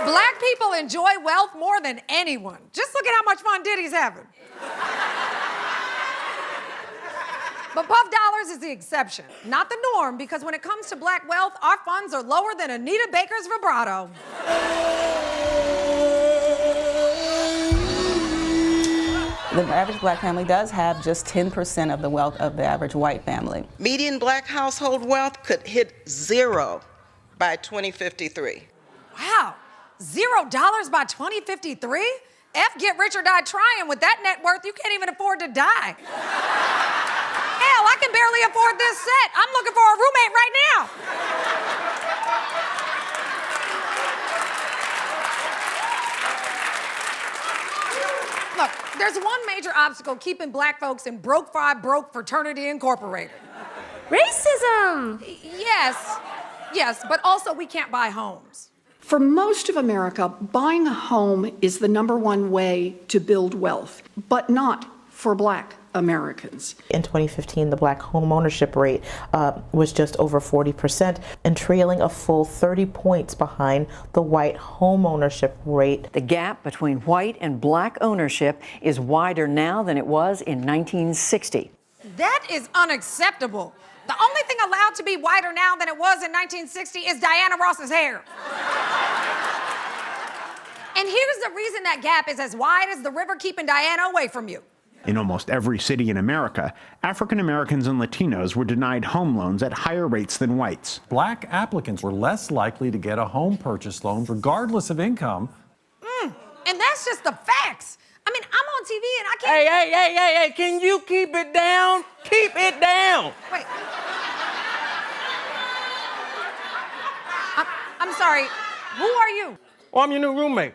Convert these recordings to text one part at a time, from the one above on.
Black people enjoy wealth more than anyone. Just look at how much fun Diddy's having. But Puff Dollars is the exception, not the norm, because when it comes to black wealth, our funds are lower than Anita Baker's vibrato. The average black family does have just 10% of the wealth of the average white family. Median black household wealth could hit zero by 2053. Wow, $0 by 2053? F, get rich or die trying. With that net worth, you can't even afford to die. Hell, I can barely afford this set. I'm looking for a roommate right now. Look, there's one major obstacle keeping black folks in broke five broke fraternity incorporated. Racism! Yes, but also we can't buy homes. For most of America, buying a home is the #1 way to build wealth, but not for black Americans. In 2015, the black home ownership rate was just over 40% and trailing a full 30 points behind the white home ownership rate. The gap between white and black ownership is wider now than it was in 1960. That is unacceptable. The only thing allowed to be wider now than it was in 1960 is Diana Ross's hair. And here's the reason that gap is as wide as the river keeping Diana away from you. In almost every city in America, African Americans and Latinos were denied home loans at higher rates than whites. Black applicants were less likely to get a home purchase loan regardless of income. And that's just the facts. I mean, I'm on TV and I can't... Hey, can you keep it down? Keep it down. Wait. I'm sorry. Who are you? Oh, I'm your new roommate.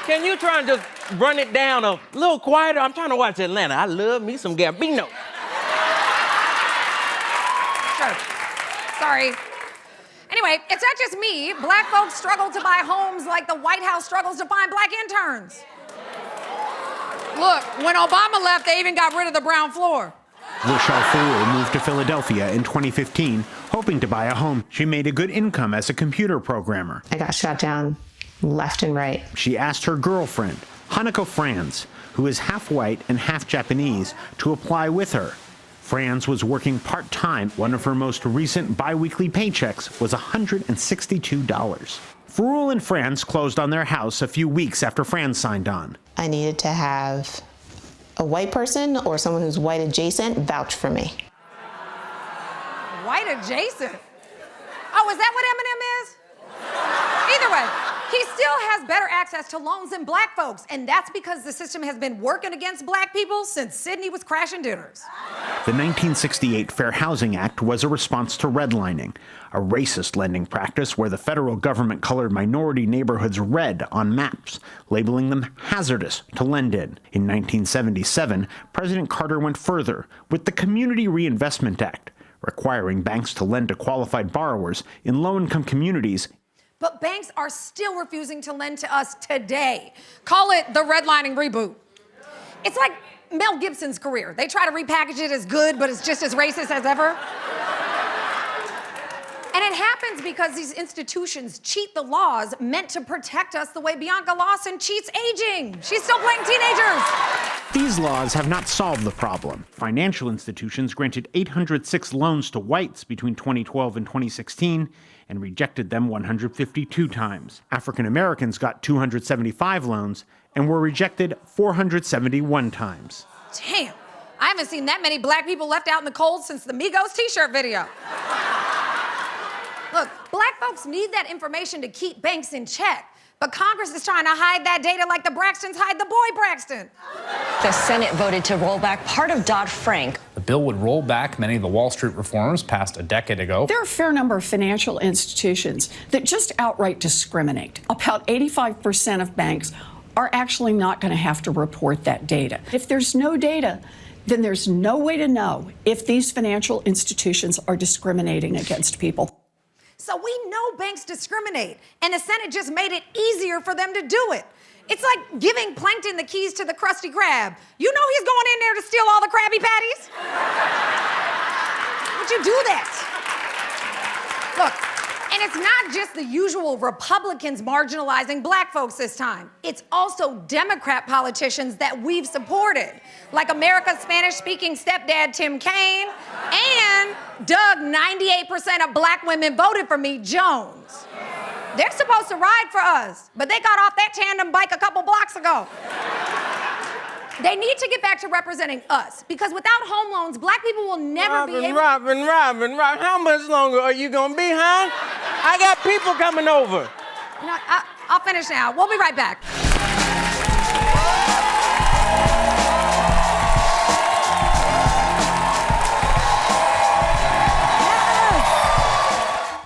Can you try and just run it down a little quieter? I'm trying to watch Atlanta. I love me some Gambino. Sure. Sorry. Anyway, it's not just me. Black folks struggle to buy homes like the White House struggles to find black interns. Look, when Obama left, they even got rid of the brown floor. Rochelle Fayoul moved to Philadelphia in 2015, hoping to buy a home. She made a good income as a computer programmer. I got shot down left and right. She asked her girlfriend, Hanako Franz, who is half white and half Japanese, to apply with her. Franz was working part-time. One of her most recent bi-weekly paychecks was $162. Fayoul and Franz closed on their house a few weeks after Franz signed on. I needed to have a white person or someone who's white adjacent vouch for me. White adjacent? Oh, is that what Eminem is? Either way, he still has better access to loans than black folks, and that's because the system has been working against black people since Sydney was crashing dinners. The 1968 Fair Housing Act was a response to redlining, a racist lending practice where the federal government colored minority neighborhoods red on maps, labeling them hazardous to lend in. In 1977, President Carter went further with the Community Reinvestment Act, requiring banks to lend to qualified borrowers in low-income communities. But banks are still refusing to lend to us today. Call it the redlining reboot. It's like Mel Gibson's career. They try to repackage it as good, but it's just as racist as ever. And it happens because these institutions cheat the laws meant to protect us the way Bianca Lawson cheats aging. She's still playing teenagers. These laws have not solved the problem. Financial institutions granted 806 loans to whites between 2012 and 2016 and rejected them 152 times. African Americans got 275 loans and were rejected 471 times. Damn, I haven't seen that many black people left out in the cold since the Migos t-shirt video. Look, black folks need that information to keep banks in check, but Congress is trying to hide that data like the Braxtons hide the boy Braxton. The Senate voted to roll back part of Dodd-Frank. The bill would roll back many of the Wall Street reforms passed a decade ago. There are a fair number of financial institutions that just outright discriminate. About 85% of banks are actually not going to have to report that data. If there's no data, then there's no way to know if these financial institutions are discriminating against people. So we know banks discriminate, and the Senate just made it easier for them to do it. It's like giving Plankton the keys to the Krusty Krab. You know he's going in there to steal all the Krabby Patties. Would you do that? Look, And it's not just the usual Republicans marginalizing black folks this time. It's also Democrat politicians that we've supported, like America's Spanish-speaking stepdad, Tim Kaine, and Doug, 98% of black women voted for me, Jones. They're supposed to ride for us, but they got off that tandem bike a couple blocks ago. They need to get back to representing us, because without home loans, black people will never be able... Robin, how much longer are you gonna be, huh? I got people coming over. No, I'll finish now. We'll be right back.